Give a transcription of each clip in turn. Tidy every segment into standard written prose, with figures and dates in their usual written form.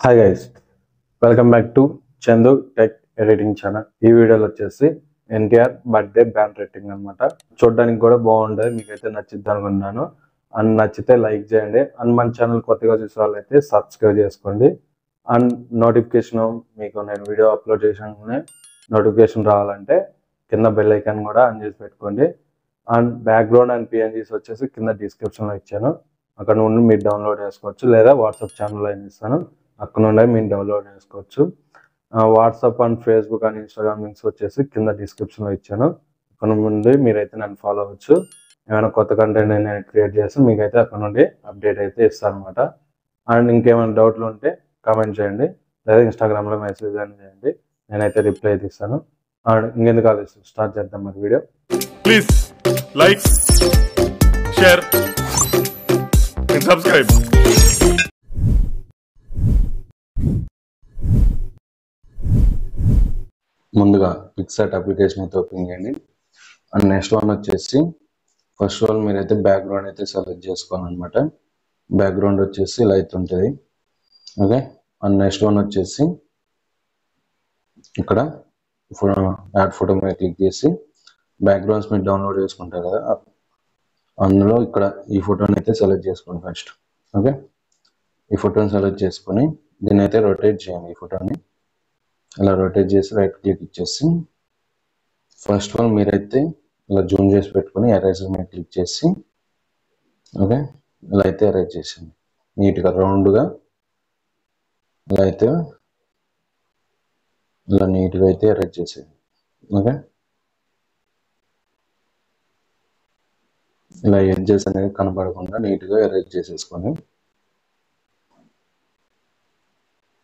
Hi guys, welcome back to Chandu tech editing channel. ఈ వీడియోలో వచ్చేసి ఎన్టీఆర్ బర్త్డే బ్యాండ్ రేటింగ్ అనమాట. చూడడానికి కూడా బాగుంటుంది, మీకైతే నచ్చిద్ది అనుకున్నాను. అండ్ నచ్చితే లైక్ చేయండి. అండ్ మన ఛానల్ కొత్తగా చూసే వాళ్ళైతే సబ్స్క్రైబ్ చేసుకోండి. అండ్ నోటిఫికేషన్ మీకు నేను వీడియో అప్లోడ్ చేసానే నోటిఫికేషన్ రావాలంటే కింద బెల్ ఐకాన్ కూడా ఆన్ చేసి పెట్టుకోండి. అండ్ బ్యాక్గ్రౌండ్ అండ్ పిఎన్జీస్ వచ్చేసి కింద డిస్క్రిప్షన్లో ఇచ్చాను, అక్కడ నుండి మీరు డౌన్లోడ్ చేసుకోవచ్చు, లేదా వాట్సాప్ ఛానల్లో ఏం ఇస్తాను అక్కడ నుండి మీరు డౌన్లోడ్ చేసుకోవచ్చు. WhatsApp and Facebook and Instagram links వచ్చేసి కింద డిస్క్రిప్షన్లో ఇచ్చాను, అక్కడ నుండి మీరైతే నన్ను ఫాలో అవ్వచ్చు. ఏమైనా కొత్త కంటెంట్ నేను క్రియేట్ చేసి మీకైతే అక్కడ నుండి అప్డేట్ అయితే ఇస్తాను అనమాట. అండ్ ఇంకేమైనా డౌట్లు ఉంటే కామెంట్ చేయండి, లేదా ఇన్స్టాగ్రామ్లో మెసేజ్ అని చేయండి, నేనైతే రిప్లై అయితే ఇస్తాను. అండ్ ఇంకెందుకు ఆలోచిస్తాను, స్టార్ట్ చేద్దాం మరి video. Please like, share and subscribe. ముందుగా పిక్సార్ట్ అప్లికేషన్ అయితే ఓపెన్ చేయండి. అండ్ నెక్స్ట్ వన్ వచ్చేసి ఫస్ట్ ఆల్ మీరైతే బ్యాక్గ్రౌండ్ అయితే సెలెక్ట్ చేసుకోవాలన్నమాట. బ్యాక్గ్రౌండ్ వచ్చేసి ఇలా అయితే ఉంటుంది. ఓకే, అండ్ నెక్స్ట్ వన్ వచ్చేసి ఇక్కడ యాడ్ ఫోటో మీద క్లిక్ చేసి బ్యాక్గ్రౌండ్స్ మీరు డౌన్లోడ్ చేసుకుంటారు కదా, అందులో ఇక్కడ ఈ ఫోటోని అయితే సెలెక్ట్ చేసుకోండి ఫస్ట్. ఓకే, ఈ ఫోటోని సెలెక్ట్ చేసుకొని దీన్ని అయితే రొటేట్ చేయండి. ఈ ఫోటోని ఇలా రొటేట్ చేసి రైట్ క్లిక్ ఇచ్చేసి ఫస్ట్ వన్ మీరైతే ఇలా జూమ్ చేసి పెట్టుకొని ఎరేజర్ మీద క్లిక్ చేసి ఓకే ఇలా అయితే ఎరేజ్ చేసింది నీట్గా రౌండ్గా. ఇలా అయితే ఇలా నీట్గా అయితే ఎరేజ్ చేసేది. ఓకే, ఇలా ఎడ్జెస్ అనేది కనపడకుండా నీట్గా ఎరేజ్ చేసేసుకొని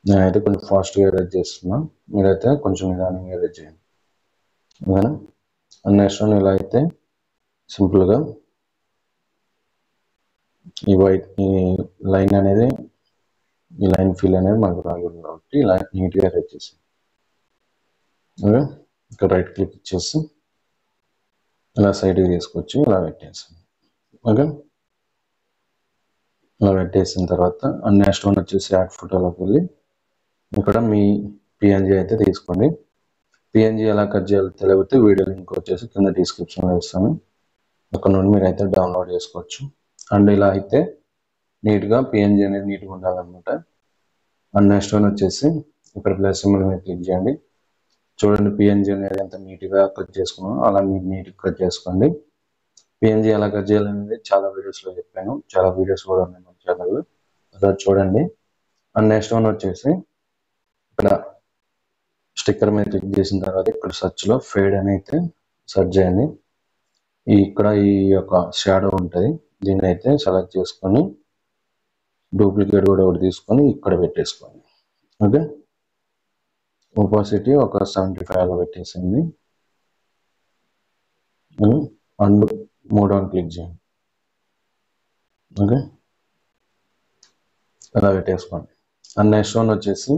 నేనైతే కొంచెం ఫాస్ట్గా ఎరేజ్ చేస్తున్నా, మీరైతే కొంచెం నిదానంగా ఎరేజ్ చేయండి. ఓకేనా, నెక్స్ట్ వన్ ఇలా అయితే సింపుల్గా ఈ వైట్ ఈ లైన్ అనేది ఈ లైన్ ఫిల్ అనేది మనకు రాకూడదు కాబట్టి ఇలా నీట్గా ఎరేజ్ చేసి ఓకే ఇక్కడ రైట్ క్లిక్ ఇచ్చేసి ఇలా సైడ్కి తీసుకొచ్చి ఇలా పెట్టేసాను. ఓకే, ఇలా పెట్టేసిన తర్వాత నెక్స్ట్ వన్ వచ్చేసి యాడ్ ఫోటోలోకి వెళ్ళి ఇక్కడ మీ పిఎన్జీ అయితే తీసుకోండి. పిఎన్జీ ఎలా కట్ చేయాలో తెలియకపోతే వీడియో లింక్ వచ్చేసి కింద డిస్క్రిప్షన్లో ఇస్తాను, అక్కడ నుండి మీరు అయితే డౌన్లోడ్ చేసుకోవచ్చు. అండ్ ఇలా అయితే నీట్గా పిఎన్జీ అనేది నీట్గా ఉండాలన్నమాట. అండ్ నెక్స్ట్ వన్ వచ్చేసి ఇక్కడ ప్లస్ సింబల్ మీద క్లిక్ చేయండి. చూడండి పిఎన్జీ అనేది ఎంత నీట్గా కట్ చేసుకున్నామో అలా మీరు నీట్గా కట్ చేసుకోండి. పిఎన్జీ ఎలా కట్ చేయాలనేది చాలా వీడియోస్లో చెప్పాను, చాలా వీడియోస్ కూడా ఉన్నాయి మన ఛానల్లో, అలా చూడండి. అండ్ నెక్స్ట్ వన్ వచ్చేసి ఇక్కడ స్టిక్కర్ మీద క్లిక్ చేసిన తర్వాత ఇక్కడ సెర్చ్లో ఫేడ్ అని అయితే సెర్చ్ చేయండి. ఇక్కడ ఈ యొక్క షాడో ఉంటుంది, దీన్ని అయితే సెలెక్ట్ చేసుకొని డూప్లికేట్ కూడా ఒకటి తీసుకొని ఇక్కడ పెట్టేసుకోండి. ఓకే, ఒపాసిటీ ఒక 75లో పెట్టేసింది. అండ్ మోడ్ ఆన్ క్లిక్ చేయండి. ఓకే, అలా పెట్టేసుకోండి. అండ్ నెక్స్ట్ వన్ వచ్చేసి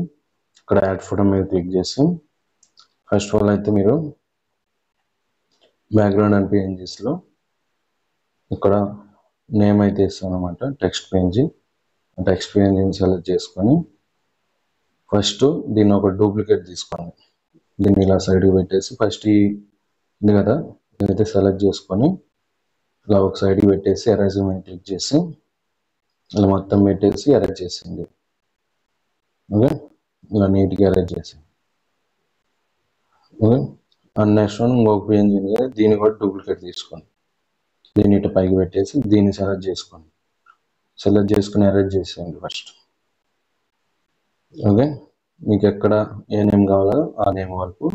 ఇక్కడ యాడ్ ఫోటో మీద క్లిక్ చేసి ఫస్ట్ ఆఫ్ ఆల్ అయితే మీరు బ్యాక్గ్రౌండ్ అండ్ పిఎన్జీస్లో ఇక్కడ నేమ్ అయితే ఇస్తాను అనమాట. టెక్స్ట్ పిఎన్జీని సెలెక్ట్ చేసుకొని ఫస్ట్ దీన్ని ఒక డూప్లికేట్ తీసుకోండి. దీన్ని ఇలా సైడ్కి పెట్టేసి ఫస్ట్ ఇది కదా ఇదైతే సెలెక్ట్ చేసుకొని ఇలా ఒక సైడ్కి పెట్టేసి ఎరేజ్ మీద క్లిక్ చేసి ఇలా మొత్తం పెట్టేసి ఎరేజ్ చేసింది. ఓకే, ఇలా నీట్గా ఎరేజ్ చేసింది. ఓకే, అండ్ నెక్స్ట్ వన్ ఇంకొక పిఎన్జీ దీన్ని కూడా డూప్లికేట్ తీసుకోండి. దీన్ని ఇటు పైకి పెట్టేసి దీన్ని సెలెక్ట్ చేసుకొని ఎరేజ్ చేసేయండి ఫస్ట్. ఓకే, మీకు ఎక్కడ ఏ నేమ్ కావాలో ఆ నేమ్ వరకు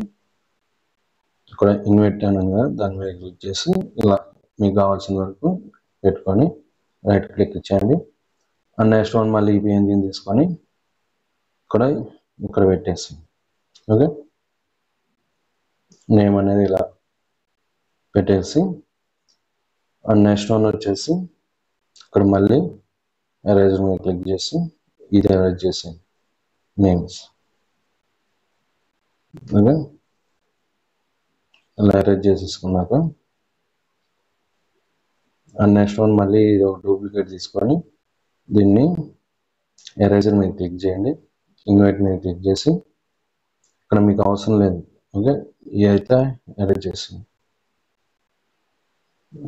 ఇక్కడ ఇన్వెట్ అని కదా దాని మీద క్లిక్ చేసి ఇలా మీకు కావాల్సిన వరకు పెట్టుకొని రైట్ క్లిక్ ఇచ్చేయండి. అండ్ నెక్స్ట్ వన్ మళ్ళీ ఈ పిఎన్జీని తీసుకొని ఇక్కడ పెట్టేసి ఓకే నేమ్ అనేది ఇలా పెట్టేసి అండ్ నెక్స్ట్ వన్ వచ్చేసి ఇక్కడ మళ్ళీ ఎరేజర్ మీద క్లిక్ చేసి ఇది ఎరేజ్ చేసేయండి నేమ్స్. ఓకే, ఇలా ఎరేజ్ చేసేసుకున్నాక అండ్ నెక్స్ట్ వన్ మళ్ళీ ఇది ఒక డూప్లికేట్ తీసుకొని దీన్ని ఎరేజర్ మీద క్లిక్ చేయండి. ఇన్వైట్ మీద క్లిక్ చేసి ఇక్కడ మీకు అవసరం లేదు. ఓకే, ఇవి అయితే ఎరేజ్ చేసింది.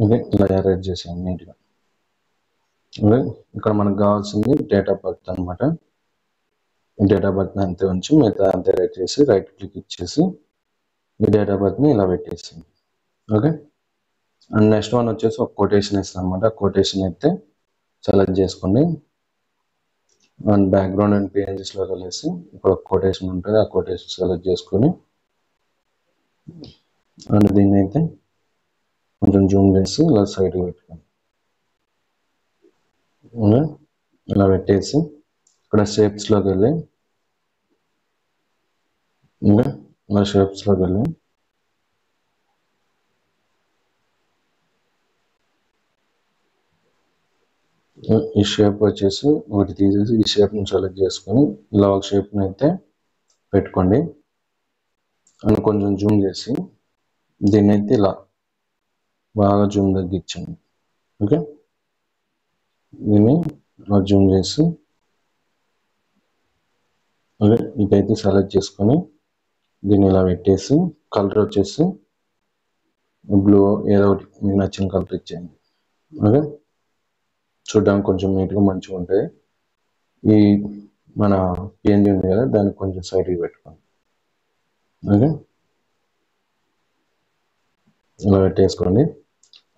ఓకే, ఇలా ఎరేజ్ చేసాను నీట్గా. ఓకే, ఇక్కడ మనకు కావాల్సింది డేట్ ఆఫ్ బర్త్ అనమాట. డేట్ ఆఫ్ బర్త్ని అంతే ఉంచి మిగతా అంతే ఎరేజ్ చేసి రైట్ క్లిక్ ఇచ్చేసి ఈ డేట్ ఆఫ్ బర్త్ని ఇలా పెట్టేసింది. ఓకే, అండ్ నెక్స్ట్ వన్ వచ్చేసి ఒక కొటేషన్ ఇస్తాను అనమాట. కొటేషన్ అయితే సెలెక్ట్ చేసుకోండి. అండ్ బ్యాక్గ్రౌండ్ అండ్ పేజెస్లో కలిసి ఇక్కడ ఒక కొటేషన్ ఉంటుంది. ఆ కొటేషన్ సెలెక్ట్ చేసుకొని అండ్ దీన్ని అయితే కొంచెం జూమ్ చేసి ఇలా సైడ్కి పెట్టుకోండి. ఇలా పెట్టేసి ఇక్కడ షేప్స్లోకి వెళ్ళి ఇలా షేప్స్లోకి వెళ్ళి ఈ షేప్ వచ్చేసి ఒకటి తీసేసి ఈ షేప్ని సెలెక్ట్ చేసుకొని ఇలా ఒక షేప్ని అయితే పెట్టుకోండి. అండ్ కొంచెం జూమ్ చేసి దీన్ని అయితే ఇలా బాగా జూమ్ తగ్గించండి. ఓకే, దీన్ని ఇలా జూమ్ చేసి ఓకే ఇదైతే సెలెక్ట్ చేసుకొని దీన్ని ఇలా పెట్టేసి కలర్ వచ్చేసి బ్లూ ఏదో ఒకటి మీకు నచ్చిన కలర్ ఇచ్చేయండి. ఓకే, చూడడానికి కొంచెం నీట్గా మంచిగా ఉంటుంది. ఈ మన పిఎన్జీ ఉంది కదా దాన్ని కొంచెం సైడ్కి పెట్టుకోండి. ఓకే, ఇలా పెట్టేసుకోండి.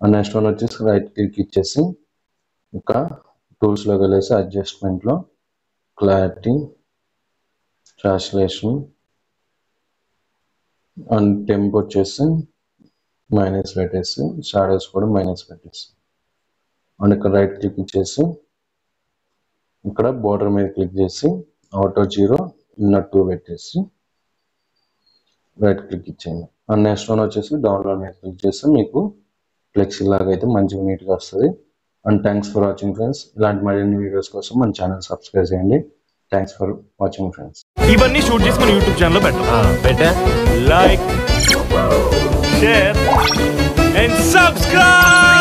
అండ్ నెక్స్ట్ వన్ వచ్చేసి రైట్ క్లిక్ ఇచ్చేసి ఇంకా టూల్స్లోకి వెళ్ళేసి అడ్జస్ట్మెంట్లో క్లారిటీ, ట్రాన్స్లేషన్ అండ్ టెంప్ వచ్చేసి మైనస్ పెట్టేసి షాడోస్ కూడా మైనస్ పెట్టేసి అండ్ ఇక్కడ రైట్ క్లిక్ ఇచ్చేసి ఇక్కడ బోర్డర్ మీద క్లిక్ చేసి అవుటో 0 ఇన్నర్ 2 పెట్టేసి రైట్ క్లిక్ ఇచ్చేయండి. అండ్ నెక్స్ట్ వన్ వచ్చేసి డౌన్లోడ్ మీద క్లిక్ చేస్తే మీకు ఫ్లెక్సీ లాగా అయితే మంచిగా నీట్గా వస్తుంది. And thanks for watching friends. ఇలాంటి మరిన్ని వీడియోస్ కోసం మన ఛానల్ సబ్స్క్రైబ్ చేయండి. Thanks for watching friends. ఇవన్నీ షూట్ చేసి మన యూట్యూబ్ ఛానల్లో పెట్టా లైక్ షేర్ అండ్ సబ్స్క్రైబ్.